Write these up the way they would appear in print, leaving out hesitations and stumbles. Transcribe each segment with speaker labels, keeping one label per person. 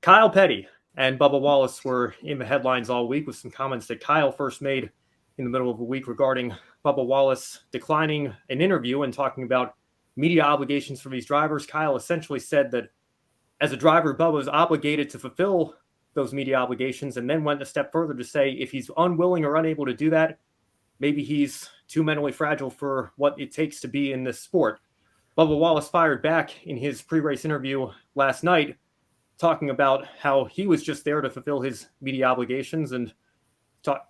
Speaker 1: Kyle Petty and Bubba Wallace were in the headlines all week with some comments that Kyle first made in the middle of the week regarding Bubba Wallace declining an interview and talking about media obligations for these drivers. Kyle essentially said that as a driver, Bubba was obligated to fulfill those media obligations, and then went a step further to say if he's unwilling or unable to do that, maybe he's too mentally fragile for what it takes to be in this sport. Bubba Wallace fired back in his pre-race interview last night, talking about how he was just there to fulfill his media obligations and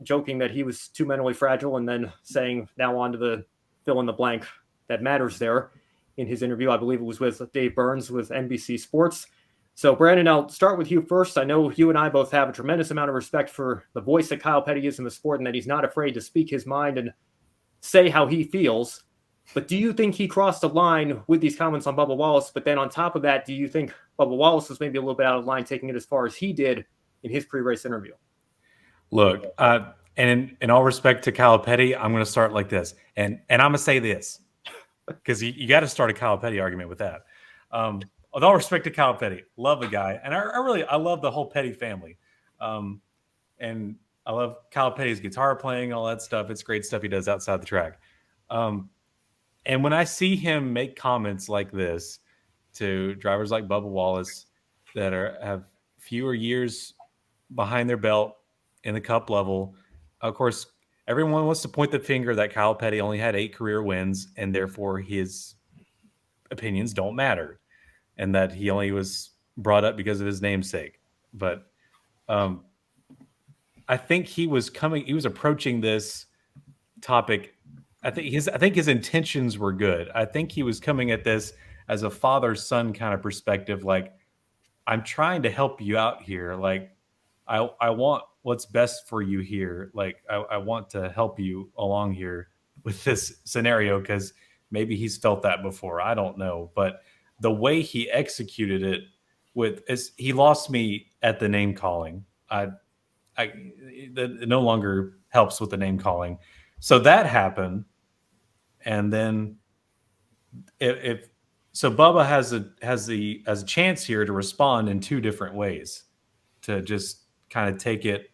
Speaker 1: joking that he was too mentally fragile, and then saying now on to the fill in the blank that matters there in his interview. I believe it was with Dave Burns with NBC Sports. So, Brandon, I'll start with you first. I know you and I both have a tremendous amount of respect for the voice that Kyle Petty is in the sport and that he's not afraid to speak his mind and say how he feels. But do you think he crossed a line with these comments on Bubba Wallace? But then on top of that, do you think Bubba Wallace was maybe a little bit out of line taking it as far as he did in his pre-race interview?
Speaker 2: Look, and in all respect to Kyle Petty, I'm going to start like this. And I'm going to say this, because you got to start a Kyle Petty argument with that. With all respect to Kyle Petty, love the guy. And I love the whole Petty family. And I love Kyle Petty's guitar playing, all that stuff. It's great stuff he does outside the track. And when I see him make comments like this to drivers like Bubba Wallace that have fewer years behind their belt in the Cup level, of course, everyone wants to point the finger that Kyle Petty only had 8 career wins and therefore his opinions don't matter, and that he only was brought up because of his namesake. But I think he was approaching this topic. I think his intentions were good. I think he was coming at this as a father-son kind of perspective. Like, I'm trying to help you out here. Like, I want what's best for you here. Like, I want to help you along here with this scenario, because maybe he's felt that before. I don't know. But the way he executed it he lost me at the name calling. It no longer helps with the name calling. So that happened. And then so Bubba has a chance here to respond in 2 different ways, to just kind of take it,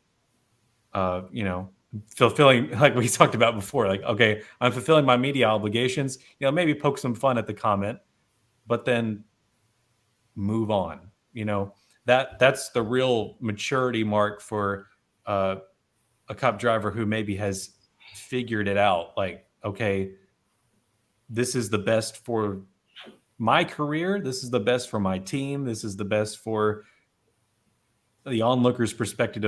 Speaker 2: fulfilling, like we talked about before, like, okay, I'm fulfilling my media obligations, maybe poke some fun at the comment, but then move on. That's the real maturity mark for a Cup driver who maybe has figured it out. Like, okay, this is the best for my career. This is the best for my team. This is the best for the onlookers' perspective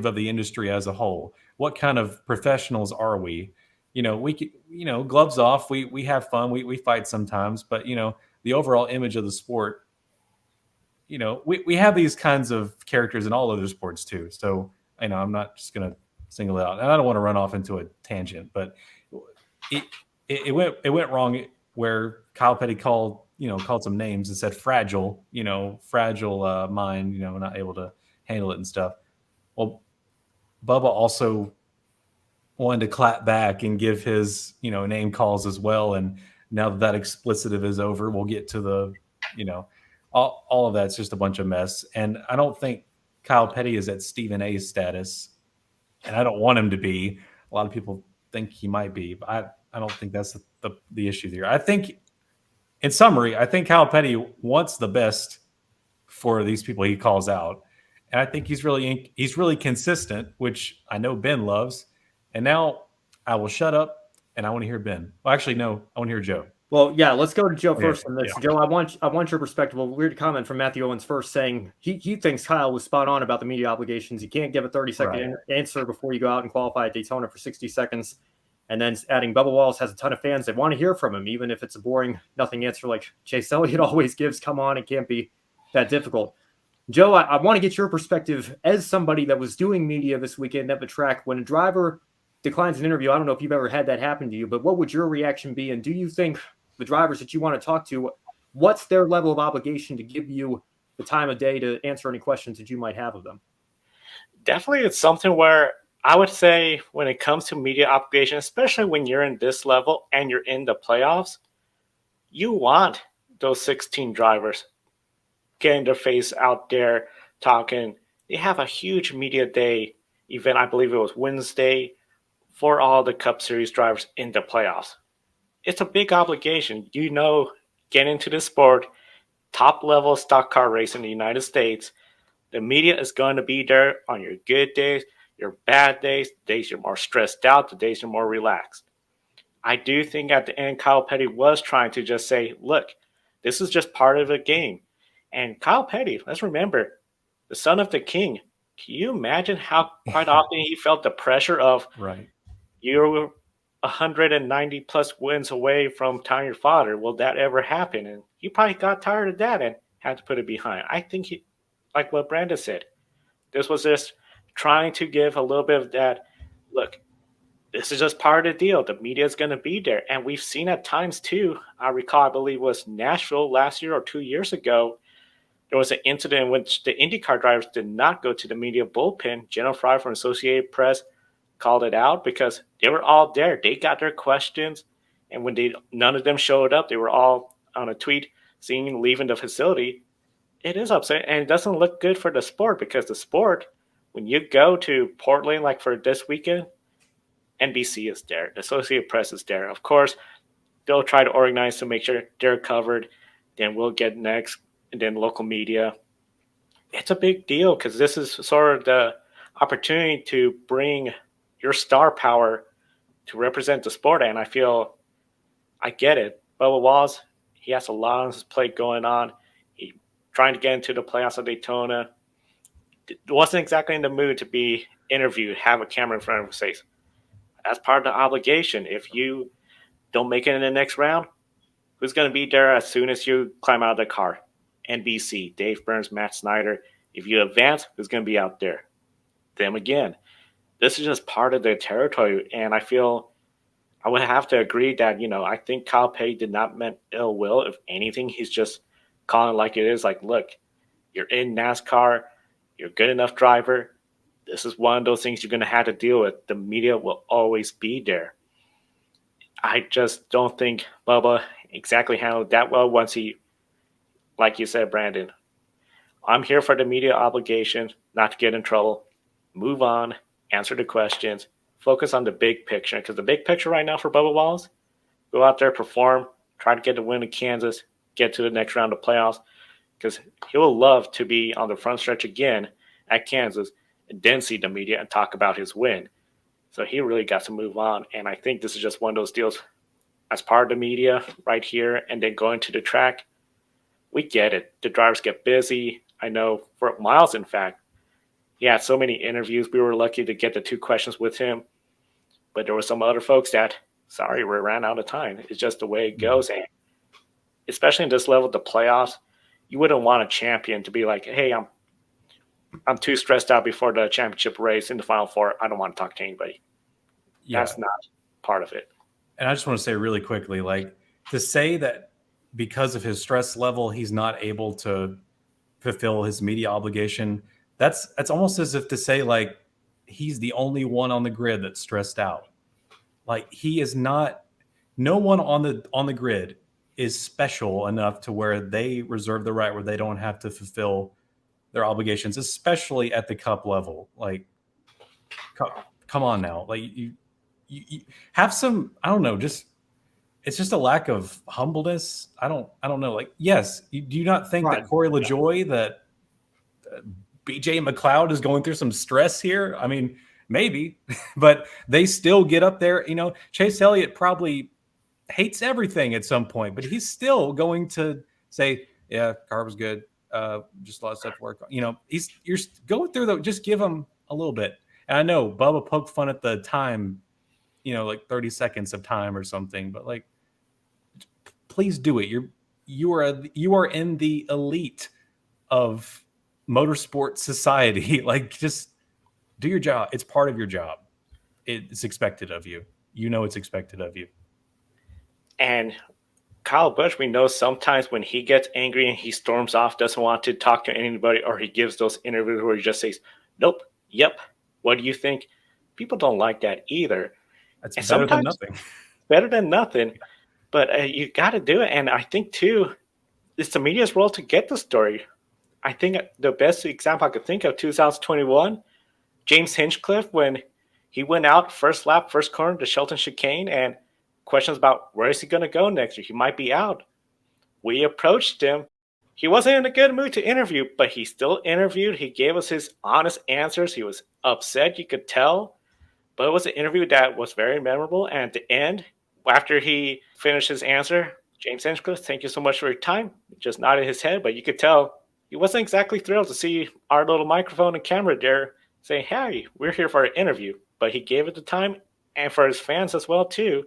Speaker 2: of the industry as a whole. What kind of professionals are we? Gloves off. We have fun. We fight sometimes, but the overall image of the sport. We have these kinds of characters in all other sports too. So I'm not just going to single it out, and I don't want to run off into a tangent, but it went wrong where Kyle Petty called some names and said fragile mind, not able to handle it and stuff. Well, Bubba also wanted to clap back and give his, name calls as well. And now that explicitive is over, we'll get to the, all of that's just a bunch of mess. And I don't think Kyle Petty is at Stephen A's status, and I don't want him to be. A lot of people think he might be, but I don't think that's the issue there. I think, in summary, I think Kyle Petty wants the best for these people he calls out. And I think he's really consistent, which I know Ben loves. And now I will shut up, and I want to hear Ben. Well, actually, no, I want to hear Joe.
Speaker 1: Well, yeah, let's go to Joe first on this. Yeah. Joe, I want your perspective. A weird comment from Matthew Owens first, saying he thinks Kyle was spot on about the media obligations. You can't give a 30-second answer before you go out and qualify at Daytona for 60 seconds. And then adding Bubba Wallace has a ton of fans that want to hear from him, even if it's a boring, nothing answer like Chase Elliott always gives. Come on, it can't be that difficult. Joe, I want to get your perspective as somebody that was doing media this weekend at the track. When a driver declines an interview, I don't know if you've ever had that happen to you, but what would your reaction be? And do you think the drivers that you want to talk to, what's their level of obligation to give you the time of day to answer any questions that you might have of them?
Speaker 3: Definitely, it's something where I would say when it comes to media obligation, especially when you're in this level and you're in the playoffs, you want those 16 drivers getting their face out there talking. They have a huge media day event. I believe it was Wednesday for all the Cup Series drivers in the playoffs. It's a big obligation. Get into the sport, top level stock car race in the United States. The media is going to be there on your good days, your bad days, the days you're more stressed out, the days you're more relaxed. I do think at the end, Kyle Petty was trying to just say, look, this is just part of the game. And Kyle Petty, let's remember, the son of the king. Can you imagine how quite often he felt the pressure of
Speaker 2: Right.
Speaker 3: you're 190 plus wins away from tying your father? Will that ever happen? And he probably got tired of that and had to put it behind. I think he, like what Brandon said, this was just trying to give a little bit of that. Look, this is just part of the deal. The media is going to be there. And we've seen at times too. I recall, I believe it was Nashville last year or 2 years ago. There was an incident in which the IndyCar drivers did not go to the media bullpen. Jenna Fry from Associated Press called it out because they were all there. They got their questions. And when none of them showed up, they were all on a tweet seeing leaving the facility. It is upsetting, and it doesn't look good for the sport because the sport, when you go to Portland, like for this weekend, NBC is there, the Associated Press is there. Of course, they'll try to organize to make sure they're covered. Then we'll get next, and then local media. It's a big deal because this is sort of the opportunity to bring your star power to represent the sport. And I feel I get it. Bubba Wallace, he has a lot on his plate going on. He trying to get into the playoffs of Daytona. Wasn't exactly in the mood to be interviewed, have a camera in front of him and say, that's part of the obligation. If you don't make it in the next round, who's going to be there as soon as you climb out of the car? NBC, Dave Burns, Matt Schneider. If you advance, who's going to be out there? Them again. This is just part of their territory, and I feel I would have to agree that, I think Kyle Petty did not mean ill will. If anything, he's just calling it like it is. Like, look, you're in NASCAR. You're a good enough driver. This is one of those things you're going to have to deal with. The media will always be there. I just don't think Bubba exactly handled that well once he, like you said, Brandon, I'm here for the media obligation, not to get in trouble. Move on, answer the questions, focus on the big picture. Because the big picture right now for Bubba Wallace, go out there, perform, try to get the win in Kansas, get to the next round of playoffs. Because he will love to be on the front stretch again at Kansas and then see the media and talk about his win. So he really got to move on. And I think this is just one of those deals as part of the media right here and then going to the track. We get it. The drivers get busy. I know for Miles, in fact, he had so many interviews. We were lucky to get the 2 questions with him. But there were some other folks that, sorry, we ran out of time. It's just the way it goes. And especially in this level, the playoffs, you wouldn't want a champion to be like, hey, I'm too stressed out before the championship race in the Final Four. I don't want to talk to anybody. Yeah. That's not part of it.
Speaker 2: And I just want to say really quickly, like, to say that because of his stress level, he's not able to fulfill his media obligation, that's almost as if to say, like, he's the only one on the grid that's stressed out. Like, he is not, no one on the grid is special enough to where they reserve the right where they don't have to fulfill their obligations, especially at the Cup level. Like, come on now. Like, you have some, I don't know, just, it's just a lack of humbleness. I don't know. Like, yes, do you not think that Corey LaJoy, that BJ McLeod is going through some stress here? I mean, maybe, but they still get up there. Chase Elliott probably hates everything at some point, but he's still going to say, yeah, car was good. Just a lot of stuff to work on. You're going through the, just give him a little bit. And I know Bubba poked fun at the time, like 30 seconds of time or something, but like, please do it. You are in the elite of motorsport society. Like, just do your job. It's part of your job. It's expected of you. It's expected of you.
Speaker 3: And Kyle Busch, we know sometimes when he gets angry and he storms off, doesn't want to talk to anybody, or he gives those interviews where he just says, nope, yep, what do you think? People don't like that either.
Speaker 2: That's better than nothing.
Speaker 3: Better than nothing. But you got to do it. And I think, too, it's the media's role to get the story. I think the best example I could think of, 2021, James Hinchcliffe, when he went out first lap, first corner to Shelton chicane, and questions about where is he going to go next year? He might be out. We approached him. He wasn't in a good mood to interview, but he still interviewed. He gave us his honest answers. He was upset, you could tell, but it was an interview that was very memorable. And at the end, after he finished his answer, James Hinchcliffe, thank you so much for your time. He just nodded his head, but you could tell he wasn't exactly thrilled to see our little microphone and camera there saying, hey, we're here for an interview. But he gave it the time, and for his fans as well, too.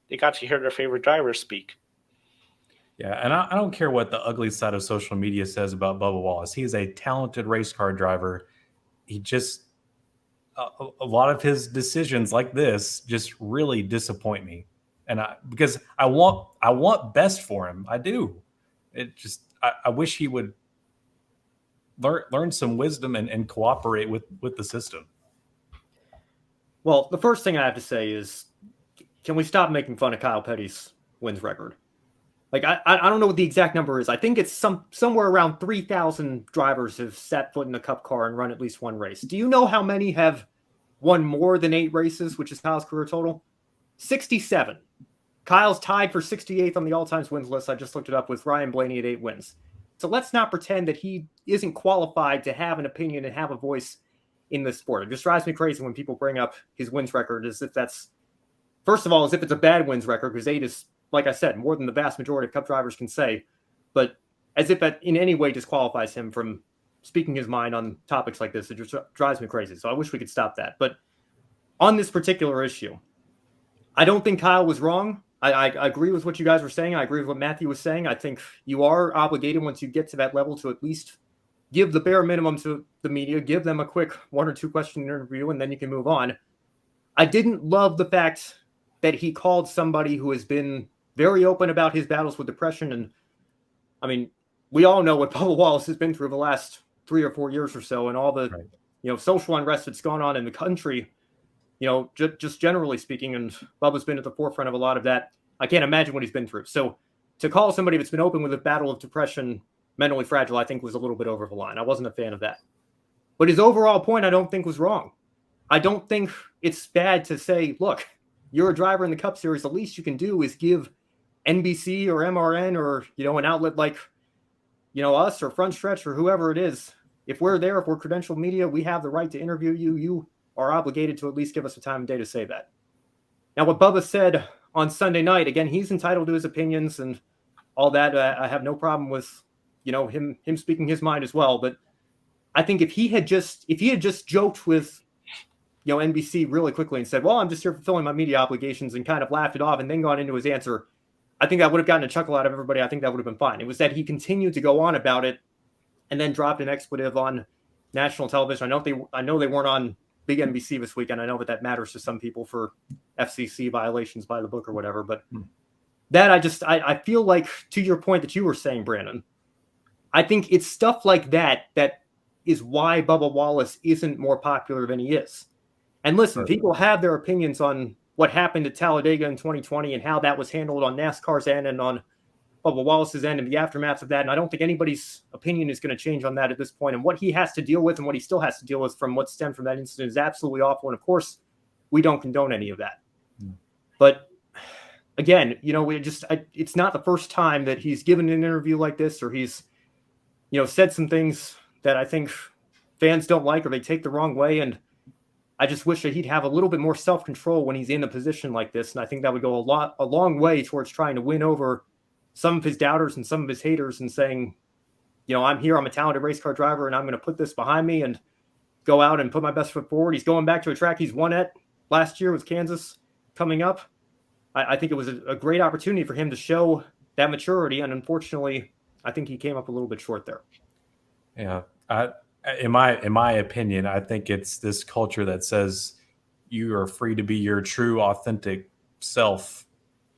Speaker 3: They got to hear their favorite drivers speak.
Speaker 2: Yeah, and I don't care what the ugly side of social media says about Bubba Wallace. He is a talented race car driver. He just, a lot of his decisions like this just really disappoint me. And because I want best for him. I do. It just, I wish he would learn some wisdom and cooperate with the system.
Speaker 1: Well, the first thing I have to say is, can we stop making fun of Kyle Petty's wins record? Like, I don't know what the exact number is. I think it's somewhere around 3,000 drivers have set foot in a Cup car and run at least one race. Do you know how many have won more than 8 races, which is Kyle's career total? 67. Kyle's tied for 68th on the all-time wins list. I just looked it up with Ryan Blaney at 8 wins. So let's not pretend that he isn't qualified to have an opinion and have a voice in this sport. It just drives me crazy when people bring up his wins record as if that's, first of all, as if it's a bad wins record, because 8 is, like I said, more than the vast majority of Cup drivers can say, but as if that in any way disqualifies him from speaking his mind on topics like this. It just drives me crazy. So I wish we could stop that. But on this particular issue, I don't think Kyle was wrong. I agree with what you guys were saying. I agree with what Matthew was saying. I think you are obligated once you get to that level to at least give the bare minimum to the media, give them a quick 1 or 2 question interview, and then you can move on. I didn't love the fact that he called somebody who has been very open about his battles with depression. And I mean, we all know what Bubba Wallace has been through the last 3 or 4 years or so, and all the, social unrest that's gone on in the country, just generally speaking. And Bubba's been at the forefront of a lot of that. I can't imagine what he's been through. So to call somebody that's been open with a battle of depression mentally fragile, I think was a little bit over the line. I wasn't a fan of that. But his overall point, I don't think was wrong. I don't think it's bad to say, look, you're a driver in the Cup Series. The least you can do is give NBC or MRN or, an outlet like, us or Front Stretch or whoever it is. If we're there, if we're credentialed media, we have the right to interview you. You are obligated to at least give us a time of day to say that. Now, what Bubba said on Sunday night, again, he's entitled to his opinions and all that. I have no problem with, him speaking his mind as well. But I think if he had just joked with, NBC really quickly and said, well, I'm just here fulfilling my media obligations, and kind of laughed it off and then gone into his answer, I think that would have gotten a chuckle out of everybody. I think that would have been fine. It was that he continued to go on about it and then dropped an expletive on national television. I know they weren't on big NBC this weekend. I know that matters to some people for FCC violations by the book or whatever. But that I feel like, to your point that you were saying, Brandon, I think it's stuff like that is why Bubba Wallace isn't more popular than he is. And listen, people have their opinions on what happened at Talladega in 2020 and how that was handled on NASCAR's end and on Bubba Wallace's end and the aftermath of that. And I don't think anybody's opinion is going to change on that at this point. And what he has to deal with and what he still has to deal with from what stemmed from that incident is absolutely awful. And of course, we don't condone any of that. But again, it's not the first time that he's given an interview like this, or he's, said some things that I think fans don't like or they take the wrong way. And I just wish that he'd have a little bit more self-control when he's in a position like this. And I think that would go a long way towards trying to win over some of his doubters and some of his haters and saying, I'm here, I'm a talented race car driver, and I'm going to put this behind me and go out and put my best foot forward. He's going back to a track he's won at last year with Kansas coming up. I think it was a great opportunity for him to show that maturity. And unfortunately, I think he came up a little bit short there.
Speaker 2: Yeah. In my opinion, I think it's this culture that says you are free to be your true, authentic self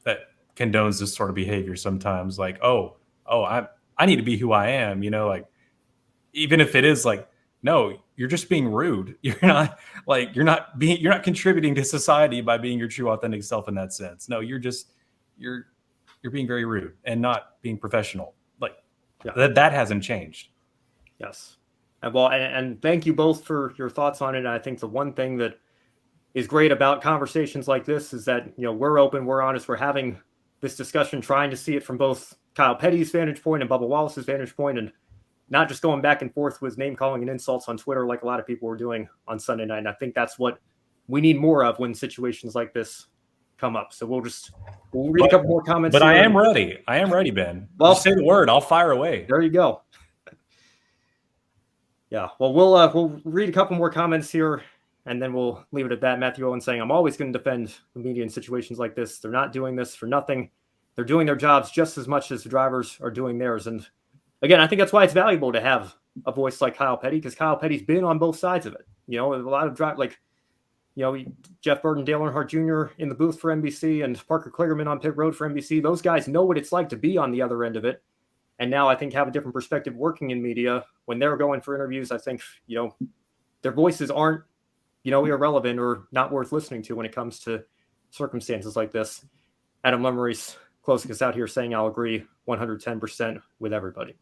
Speaker 2: that condones this sort of behavior sometimes. Like, I need to be who I am, like, even if it is like, no, you're just being rude. You're not contributing to society by being your true, authentic self in that sense. No, you're being very rude and not being professional. Like, that hasn't changed.
Speaker 1: Yes. And thank you both for your thoughts on it. I think the one thing that is great about conversations like this is that, we're open, we're honest, we're having this discussion, trying to see it from both Kyle Petty's vantage point and Bubba Wallace's vantage point, and not just going back and forth with name calling and insults on Twitter like a lot of people were doing on Sunday night. And I think that's what we need more of when situations like this come up. So we'll read a couple more comments.
Speaker 2: But
Speaker 1: here.
Speaker 2: I am ready, Ben.
Speaker 1: Well,
Speaker 2: just say the word, I'll fire away.
Speaker 1: There you go. Yeah. Well, we'll read a couple more comments here, and then we'll leave it at that. Matthew Owen saying, I'm always going to defend the media in situations like this. They're not doing this for nothing. They're doing their jobs just as much as the drivers are doing theirs. And again, I think that's why it's valuable to have a voice like Kyle Petty, because Kyle Petty's been on both sides of it. A lot of Jeff Burton, Dale Earnhardt Jr. in the booth for NBC, and Parker Kligerman on pit road for NBC. Those guys know what it's like to be on the other end of it. And now I think have a different perspective working in media. When they're going for interviews, I think, their voices aren't, irrelevant or not worth listening to when it comes to circumstances like this. Adam Lemery's closing us out here saying, I'll agree 110% with everybody.